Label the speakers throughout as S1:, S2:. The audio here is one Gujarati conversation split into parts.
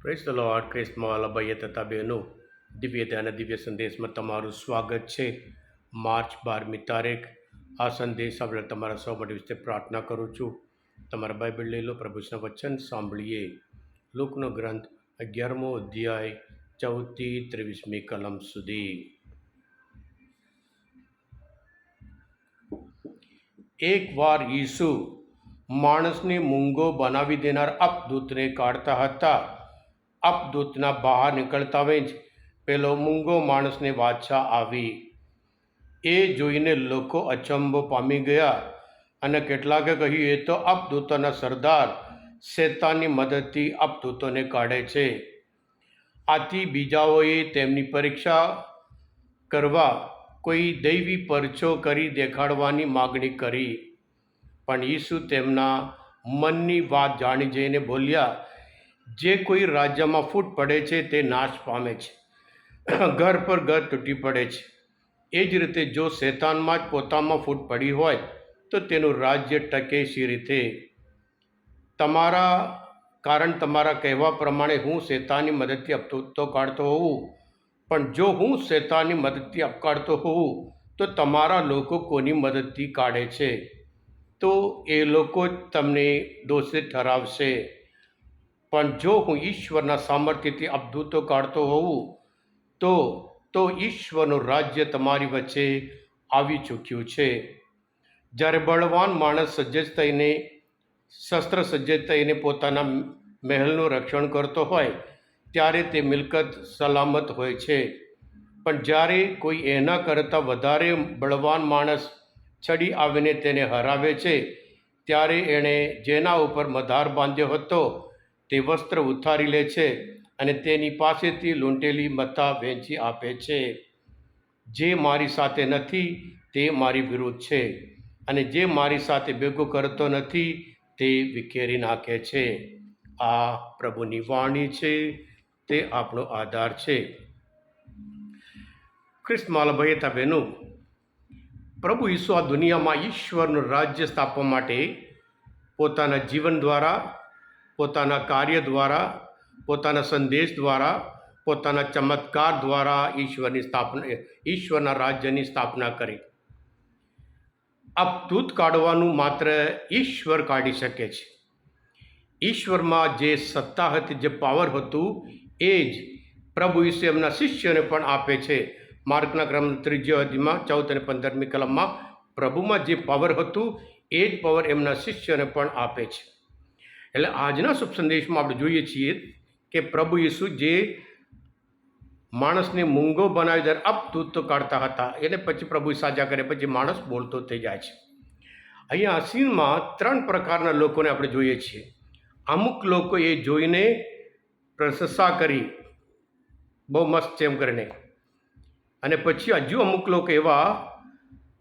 S1: Praise the lord. ખ્રિસ્તમાં વાલા ભાઈઓ તથા બહેનો, દિવ્ય ધ્યાન દિવ્ય સંદેશમાં તમારું સ્વાગત છે. માર્ચ 12મી તારીખ. આ સંદેશ આપણે તમારા સૌ માટે વિશે પ્રાર્થના કરું છું. તમારા બાઇબલ લઈ લો, પ્રભુના વચન સાંભળીએ. લૂકનો ગ્રંથ 11મો અધ્યાય 14થી 23મી કલમ સુધી. એકવાર ઈસુ માણસને મૂંગો બનાવી દેનાર અપદૂતને કાઢતા હતા. અપદૂતના બહાર નીકળતા જ પેલો મૂંગો માણસને વાછા આવી. એ જોઈને લોકો અચંબો પામી ગયા અને કેટલાકે કહ્યું, એ તો અપદૂતોના સરદાર શેતાનની મદદથી અપદૂતોને કાઢે છે. આથી બીજાઓએ તેમની પરીક્ષા કરવા કોઈ દૈવી પરચો કરી દેખાડવાની માગણી કરી. પણ ઈસુ તેમના મનની વાત જાણી જઈને બોલ્યા, જે કોઈ રાજ્યમાં ફૂટ પડે છે તે નાશ પામે છે, ઘર પર ઘર તૂટી પડે છે. એ જ રીતે જો શેતાનમાં જ પોતામાં ફૂટ પડી હોય તો તેનું રાજ્ય ટકે સી રીતે? તમારા કહેવા પ્રમાણે હું શેતાનની મદદથી અપદૂતો કાઢતો હોઉં, પણ જો હું શેતાનની મદદથી અપકાઢતો હોઉં તો તમારા લોકો કોની મદદથી કાઢે છે? તો એ લોકો જ તમને દોષિત ઠરાવશે. પણ જો હું ઈશ્વરના સામર્થ્યથી અપદૂતો કાઢતો હોઉં તો ઈશ્વરનું રાજ્ય તમારી વચ્ચે આવી ચૂક્યું છે. જ્યારે બળવાન માણસ શસ્ત્ર સજ્જ થઈને પોતાના મહેલનું રક્ષણ કરતો હોય ત્યારે તે મિલકત સલામત હોય છે. પણ જ્યારે કોઈ એના કરતાં વધારે બળવાન માણસ ચડી આવીને તેને હરાવે છે, ત્યારે એણે જેના ઉપર મધાર બાંધ્યો હતો તે વસ્ત્ર ઉતારી લે છે અને તેની પાસેથી લૂંટેલી મત્તા વેચી આપે છે. જે મારી સાથે નથી તે મારી વિરુદ્ધ છે, અને જે મારી સાથે ભેગું કરતો નથી તે વિખેરી નાખે છે. આ પ્રભુની વાણી છે, તે આપણો આધાર છે. ખ્રિસ્તમાં ભાઈ હતા બહેનો, પ્રભુ ઈસુ આ દુનિયામાં ઈશ્વરનું રાજ્ય સ્થાપવા માટે પોતાના જીવન દ્વારા, પોતાના કાર્ય દ્વારા, પોતાના સંદેશ દ્વારા, પોતાના ચમત્કાર દ્વારા ઈશ્વરના રાજ્યની સ્થાપના કરી. અપદૂત કાઢવાનું માત્ર ઈશ્વર કાઢી શકે છે. ઈશ્વરમાં જે સત્તા હતી, જે પાવર હતું, એ જ પ્રભુ ઈસુ એમના શિષ્યોને પણ આપે છે. માર્કના ગ્રંથ 3 અધ્યાયમાં 14 અને 15મી કલમમાં પ્રભુમાં જે પાવર હતું એ જ પાવર એમના શિષ્યોને પણ આપે છે. એટલે આજના શુભ સંદેશમાં આપણે જોઈએ છીએ કે પ્રભુ ઈસુ જે માણસને મૂંગો બનાવી દે અપદૂતો કાઢતા હતા, એને પછી પ્રભુ સાજા કરે, પછી માણસ બોલતો થઈ જાય છે. અહીંયા આ સીનમાં 3 પ્રકારના લોકોને આપણે જોઈએ છીએ. અમુક લોકો એ જોઈને પ્રશંસા કરી, બહુ મસ્ત છે એમ કરીને. અને પછી હજુ અમુક લોકો એવા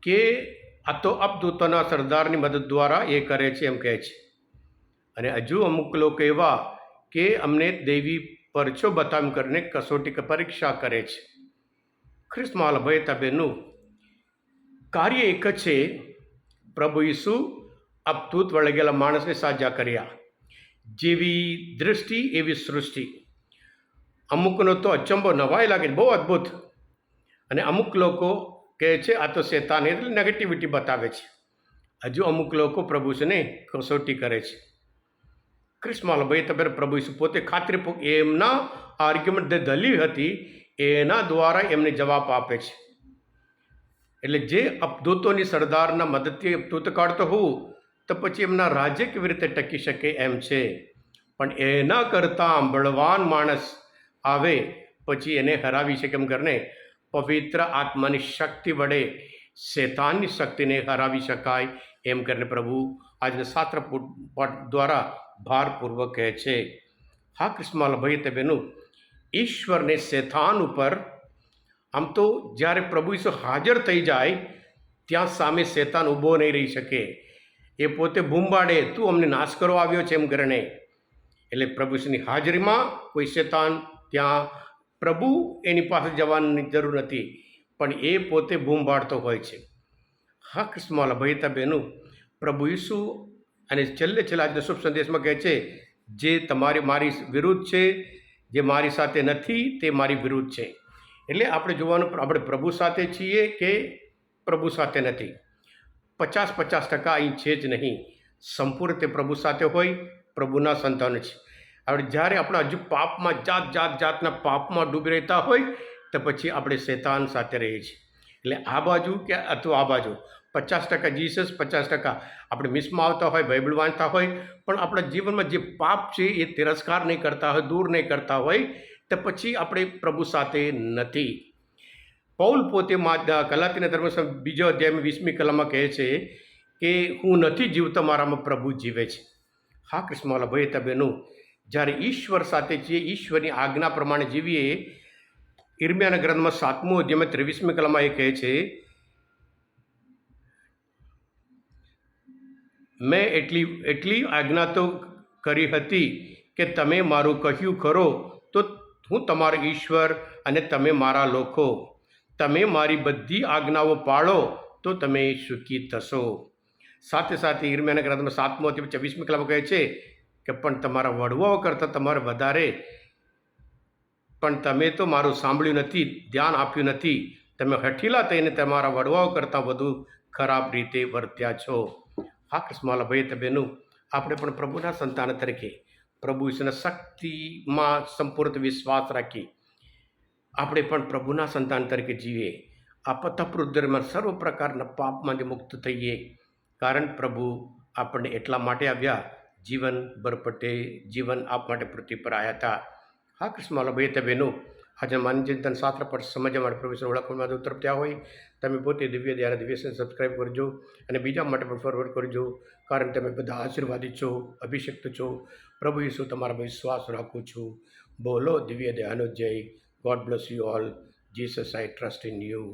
S1: કે આ તો અપદૂતોના સરદારની મદદ દ્વારા એ કરે છે એમ કહે છે. અને હજુ અમુક લોકો એવા કે અમને દૈવી પરચો બતાવી કરીને કસોટી પરીક્ષા કરે છે. ખ્રિસ્તમાં ભાઈ તબેનું કાર્ય એક જ છે. પ્રભુ ઈસુ અપદૂત વળગેલા માણસને સાજા કર્યા. જેવી દૃષ્ટિ એવી સૃષ્ટિ. અમુકનો તો અચંબો નવાઈ લાગે, બહુ અદ્ભુત. અને અમુક લોકો કહે છે આ તો શેતાન, એટલે નેગેટિવિટી બતાવે છે. હજુ અમુક લોકો પ્રભુને કસોટી કરે છે. ખ્રિસ્તમાં ભાઈ તમે પ્રભુ ઈસુ પોતે એમના આર્ગ્યુમેન્ટ જે દલીલ હતી એના દ્વારા એમને જવાબ આપે છે. એટલે જે અપદૂતોની સરદારના મદદથી અપદૂત કાઢતો હોવું તો પછી એમના રાજ્ય કેવી રીતે ટકી શકે એમ છે. પણ એના કરતાં બળવાન માણસ આવે પછી એને હરાવી શકે એમ કરીને પવિત્ર આત્માની શક્તિ વડે શેતાનની શક્તિને હરાવી શકાય એમ કરીને પ્રભુ આજના શાસ્ત્ર પાઠ દ્વારા ભારપૂર્વક કહે છે. હા ખ્રિસ્તમાં ભાઈ બહેનું, ઈશ્વરને શેતાન ઉપર આમ તો જ્યારે પ્રભુ ઈસુ હાજર થઈ જાય ત્યાં સામે શેતાન ઊભો નહીં રહી શકે. એ પોતે બૂમબાડે, તું અમને નાશ કરવા આવ્યો છે એમ કરીને. એટલે પ્રભુ ઈસુની હાજરીમાં કોઈ શેતાન ત્યાં પ્રભુ એની પાસે જવાની જરૂર નથી, પણ એ પોતે બૂમ પાડતો હોય છે. હા ખ્રિસ્તમાં ભાઈ બહેનું, પ્રભુ ઈસુ અને છેલ્લા શુભ સંદેશમાં કહે છે જે મારી વિરુદ્ધ છે જે મારી સાથે નથી તે મારી વિરુદ્ધ છે. એટલે આપણે જોવાનું આપણે પ્રભુ સાથે છીએ કે પ્રભુ સાથે નથી. 50% અહીં છે જ નહીં. સંપૂર્ણ તે પ્રભુ સાથે હોય, પ્રભુના સંતાન છે. આપણે જ્યારે આપણા હજુ પાપમાં જાતના પાપમાં ડૂબી રહેતા હોય તો પછી આપણે શૈતાન સાથે રહીએ છીએ. એટલે આ બાજુ કે અથવા આ બાજુ 50% જીસસ, 50% આપણે મિસમાં આવતા હોય, બાઇબલ વાંચતા હોય, પણ આપણા જીવનમાં જે પાપ છે એ તિરસ્કાર નહીં કરતા હોય, દૂર નહીં કરતા હોય, તો પછી આપણે પ્રભુ સાથે નથી. પૌલ પોતે ગલાતીના ધર્મ બીજો અધ્યાયમાં 20મી કલમમાં કહે છે કે હું નથી જીવતો, મારામાં પ્રભુ જીવે છે. હા કૃષ્ણવાલા ભાઈ તબેનો, જ્યારે ઈશ્વર સાથે છીએ, ઈશ્વરની આજ્ઞા પ્રમાણે જીવીએ. ઈર્મિયાના ગ્રંથમાં 7મો અધ્યાયમાં 23મી કલમમાં એ કહે છે, મેં એટલી આજ્ઞા તો કરી હતી કે તમે મારું કહ્યું ખરો તો હું તમારો ઈશ્વર અને તમે મારા લોકો. તમે મારી બધી આજ્ઞાઓ પાળો તો તમે સુખી થશો. સાથે સાથે ઈર્મિયાના ગ્રંથમાં 7મો અધ્યાય 24મી કલમમાં કહે છે કે પણ તમારા વડવાઓ કરતાં તમારે વધારે, પણ તમે તો મારું સાંભળ્યું નથી, ધ્યાન આપ્યું નથી. તમે હઠીલા થઈને તમારા વડવાઓ કરતાં વધુ ખરાબ રીતે વર્ત્યા છો. હા કૃષ્ણવાલા ભાઈ તબેનું, આપણે પણ પ્રભુના સંતાન તરીકે પ્રભુ વિશેના શક્તિમાં સંપૂર્ણ વિશ્વાસ રાખી આપણે પણ પ્રભુના સંતાન તરીકે જીવીએ. આ પથપૃદ્ધરમાં સર્વ પ્રકારના પાપમાંથી મુક્ત થઈએ. કારણ પ્રભુ આપણને એટલા માટે આવ્યા, જીવન બરપટે જીવન આપ માટે પૃથ્વી પર આવ્યા હતા. હા કૃષ્ણવાલા ભાઈ તબેનો, આજે માનવ ચિંતન શાસ્ત્ર પર સમજવા માટે પ્રભુ ઓળખવામાં ઉત્તર થયા હોય, તમે પોતે દિવ્ય ધ્યાન દિવ્યસન સબસ્ક્રાઈબ કરજો અને બીજા માટે પણ ફોરવર્ડ કરજો. કારણ તમે બધા આશીર્વાદિત છો, અભિષિક્ત છો. પ્રભુ ઈસુ તમારા વિશ્વાસ રાખું છું. બોલો દિવ્ય ધ્યાનો જય. God bless you all. Jesus I trust in you.